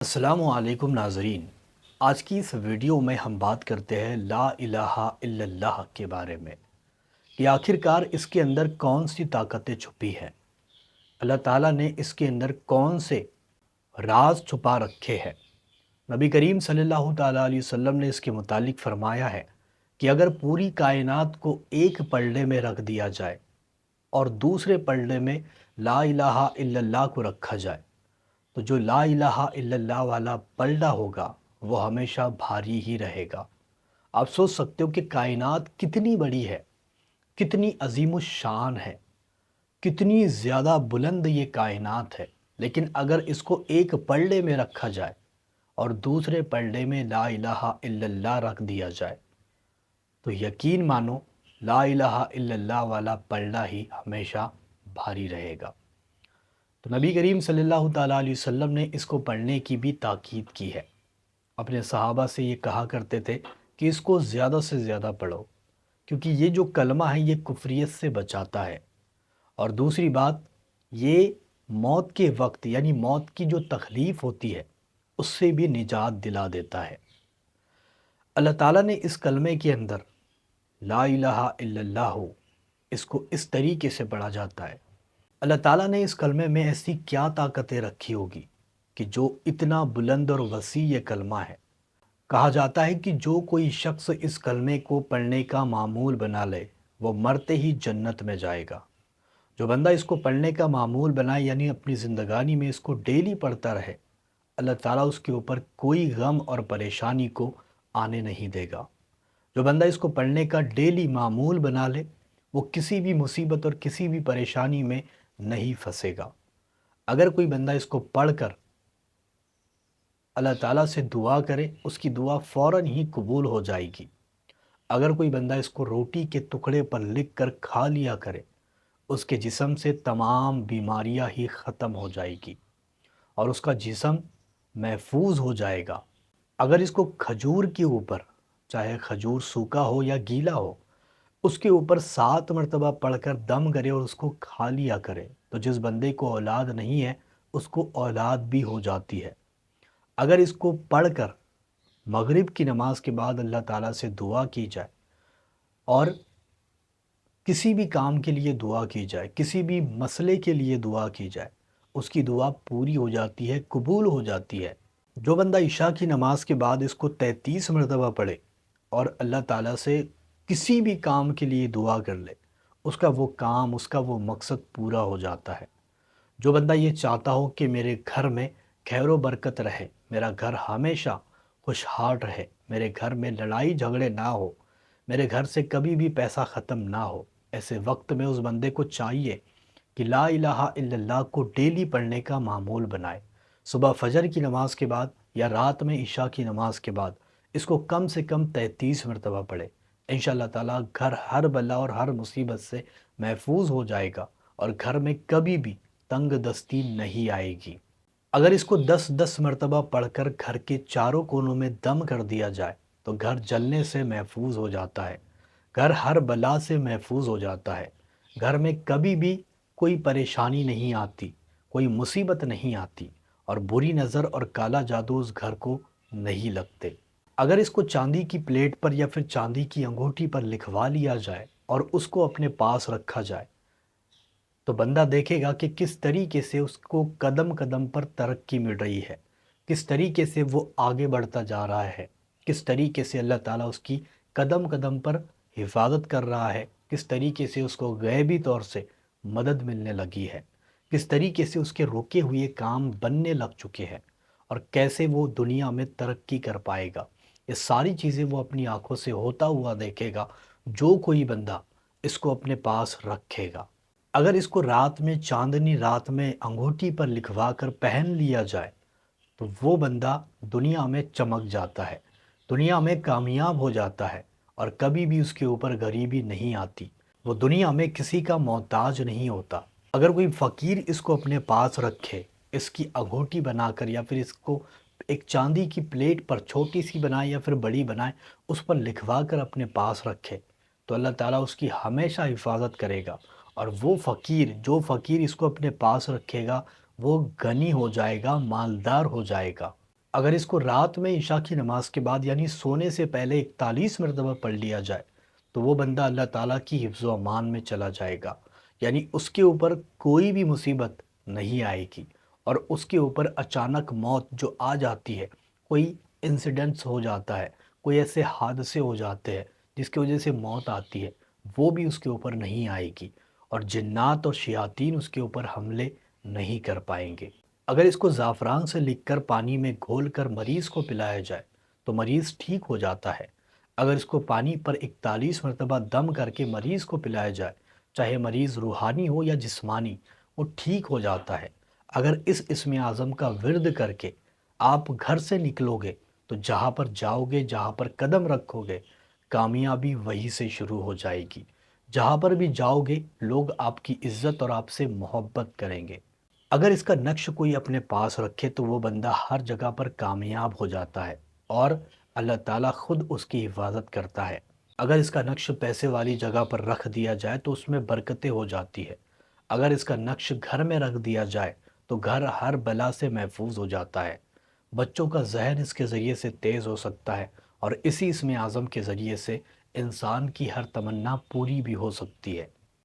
السلام علیکم ناظرین، آج کی اس ویڈیو میں ہم بات کرتے ہیں لا الہ الا اللہ کے بارے میں کہ آخرکار اس کے اندر کون سی طاقتیں چھپی ہیں۔ اللہ تعالیٰ نے اس کے اندر کون سے راز چھپا رکھے ہیں۔ نبی کریم صلی اللہ تعالیٰ علیہ وسلم نے اس کے متعلق فرمایا ہے کہ اگر پوری کائنات کو ایک پلڑے میں رکھ دیا جائے اور دوسرے پلڑے میں لا الہ الا اللہ کو رکھا جائے تو جو لا الہ الا اللہ والا پلڑا ہوگا وہ ہمیشہ بھاری ہی رہے گا۔ آپ سوچ سکتے ہو کہ کائنات کتنی بڑی ہے، کتنی عظیم الشان ہے، کتنی زیادہ بلند یہ کائنات ہے، لیکن اگر اس کو ایک پلڑے میں رکھا جائے اور دوسرے پلڑے میں لا الہ الا اللہ رکھ دیا جائے تو یقین مانو لا الہ الا اللہ والا پلڑا ہی ہمیشہ بھاری رہے گا۔ تو نبی کریم صلی اللہ تعالیٰ علیہ وسلم نے اس کو پڑھنے کی بھی تاکید کی ہے۔ اپنے صحابہ سے یہ کہا کرتے تھے کہ اس کو زیادہ سے زیادہ پڑھو، کیونکہ یہ جو کلمہ ہے یہ کفریت سے بچاتا ہے، اور دوسری بات یہ موت کے وقت یعنی موت کی جو تکلیف ہوتی ہے اس سے بھی نجات دلا دیتا ہے۔ اللہ تعالیٰ نے اس کلمے کے اندر لا الہ الا اللہ اس کو اس طریقے سے پڑھا جاتا ہے۔ اللہ تعالیٰ نے اس کلمے میں ایسی کیا طاقتیں رکھی ہوگی کہ جو اتنا بلند اور وسیع یہ کلمہ ہے۔ کہا جاتا ہے کہ جو کوئی شخص اس کلمے کو پڑھنے کا معمول بنا لے وہ مرتے ہی جنت میں جائے گا۔ جو بندہ اس کو پڑھنے کا معمول بنائے یعنی اپنی زندگانی میں اس کو ڈیلی پڑھتا رہے، اللہ تعالیٰ اس کے اوپر کوئی غم اور پریشانی کو آنے نہیں دے گا۔ جو بندہ اس کو پڑھنے کا ڈیلی معمول بنا لے وہ کسی بھی مصیبت اور کسی بھی پریشانی میں نہیں پھنسے گا۔ اگر کوئی بندہ اس کو پڑھ کر اللہ تعالیٰ سے دعا کرے اس کی دعا فوراً ہی قبول ہو جائے گی۔ اگر کوئی بندہ اس کو روٹی کے ٹکڑے پر لکھ کر کھا لیا کرے اس کے جسم سے تمام بیماریاں ہی ختم ہو جائے گی اور اس کا جسم محفوظ ہو جائے گا۔ اگر اس کو کھجور کے اوپر، چاہے کھجور سوکھا ہو یا گیلا ہو، اس کے اوپر 7 مرتبہ پڑھ کر دم کرے اور اس کو کھا لیا کرے تو جس بندے کو اولاد نہیں ہے اس کو اولاد بھی ہو جاتی ہے۔ اگر اس کو پڑھ کر مغرب کی نماز کے بعد اللہ تعالیٰ سے دعا کی جائے اور کسی بھی کام کے لیے دعا کی جائے، کسی بھی مسئلے کے لیے دعا کی جائے، اس کی دعا پوری ہو جاتی ہے، قبول ہو جاتی ہے۔ جو بندہ عشاء کی نماز کے بعد اس کو 33 مرتبہ پڑھے اور اللہ تعالیٰ سے کسی بھی کام کے لیے دعا کر لے اس کا وہ کام، اس کا وہ مقصد پورا ہو جاتا ہے۔ جو بندہ یہ چاہتا ہو کہ میرے گھر میں خیر و برکت رہے، میرا گھر ہمیشہ خوشحال رہے، میرے گھر میں لڑائی جھگڑے نہ ہو، میرے گھر سے کبھی بھی پیسہ ختم نہ ہو، ایسے وقت میں اس بندے کو چاہیے کہ لا الہ الا اللہ کو ڈیلی پڑھنے کا معمول بنائے۔ صبح فجر کی نماز کے بعد یا رات میں عشاء کی نماز کے بعد اس کو کم سے کم 33 مرتبہ پڑھے۔ انشاءاللہ تعالیٰ گھر ہر بلا اور ہر مصیبت سے محفوظ ہو جائے گا اور گھر میں کبھی بھی تنگ دستی نہیں آئے گی۔ اگر اس کو 10 مرتبہ پڑھ کر گھر کے چاروں کونوں میں دم کر دیا جائے تو گھر جلنے سے محفوظ ہو جاتا ہے، گھر ہر بلا سے محفوظ ہو جاتا ہے، گھر میں کبھی بھی کوئی پریشانی نہیں آتی، کوئی مصیبت نہیں آتی اور بری نظر اور کالا جادو اس گھر کو نہیں لگتے۔ اگر اس کو چاندی کی پلیٹ پر یا پھر چاندی کی انگوٹھی پر لکھوا لیا جائے اور اس کو اپنے پاس رکھا جائے تو بندہ دیکھے گا کہ کس طریقے سے اس کو قدم قدم پر ترقی مل رہی ہے، کس طریقے سے وہ آگے بڑھتا جا رہا ہے، کس طریقے سے اللہ تعالیٰ اس کی قدم قدم پر حفاظت کر رہا ہے، کس طریقے سے اس کو غیبی طور سے مدد ملنے لگی ہے، کس طریقے سے اس کے رکے ہوئے کام بننے لگ چکے ہیں اور کیسے وہ دنیا میں ترقی کر پائے گا۔ یہ ساری چیزیں وہ اپنی آنکھوں سے ہوتا ہوا دیکھے گا جو کوئی بندہ اس کو اپنے پاس رکھے گا۔ اگر اس کو رات میں چاندنی رات میں انگوٹھی پر لکھوا کر پہن لیا جائے تو وہ بندہ دنیا میں چمک جاتا ہے، دنیا میں کامیاب ہو جاتا ہے اور کبھی بھی اس کے اوپر غریبی نہیں آتی، وہ دنیا میں کسی کا محتاج نہیں ہوتا۔ اگر کوئی فقیر اس کو اپنے پاس رکھے، اس کی انگوٹھی بنا کر یا پھر اس کو ایک چاندی کی پلیٹ پر چھوٹی سی بنائے یا پھر بڑی بنائے اس پر لکھوا کر اپنے پاس رکھے تو اللہ تعالیٰ اس کی ہمیشہ حفاظت کرے گا اور وہ فقیر، جو فقیر اس کو اپنے پاس رکھے گا وہ غنی ہو جائے گا، مالدار ہو جائے گا۔ اگر اس کو رات میں عشاء کی نماز کے بعد یعنی سونے سے پہلے 41 مرتبہ پڑھ لیا جائے تو وہ بندہ اللہ تعالیٰ کی حفظ و امان میں چلا جائے گا، یعنی اس کے اوپر کوئی بھی مصیبت نہیں آئے گی، اور اس کے اوپر اچانک موت جو آ جاتی ہے، کوئی انسیڈنٹس ہو جاتا ہے، کوئی ایسے حادثے ہو جاتے ہیں جس کی وجہ سے موت آتی ہے، وہ بھی اس کے اوپر نہیں آئے گی، اور جنات اور شیاطین اس کے اوپر حملے نہیں کر پائیں گے۔ اگر اس کو زعفران سے لکھ کر پانی میں گھول کر مریض کو پلایا جائے تو مریض ٹھیک ہو جاتا ہے۔ اگر اس کو پانی پر 41 مرتبہ دم کر کے مریض کو پلایا جائے، چاہے مریض روحانی ہو یا جسمانی، وہ ٹھیک ہو جاتا ہے۔ اگر اس اسم اعظم کا ورد کر کے آپ گھر سے نکلو گے تو جہاں پر جاؤ گے، جہاں پر قدم رکھو گے، کامیابی وہی سے شروع ہو جائے گی۔ جہاں پر بھی جاؤ گے لوگ آپ کی عزت اور آپ سے محبت کریں گے۔ اگر اس کا نقش کوئی اپنے پاس رکھے تو وہ بندہ ہر جگہ پر کامیاب ہو جاتا ہے، اور اللہ تعالیٰ خود اس کی حفاظت کرتا ہے۔ اگر اس کا نقش پیسے والی جگہ پر رکھ دیا جائے تو اس میں برکتیں ہو جاتی ہے۔ اگر اس کا نقش گھر میں رکھ دیا جائے تو گھر ہر بلا سے محفوظ ہو جاتا ہے۔ بچوں کا ذہن اس کے ذریعے سے تیز ہو سکتا ہے، اور اسی اسم اعظم کے ذریعے سے انسان کی ہر تمنا پوری بھی ہو سکتی ہے۔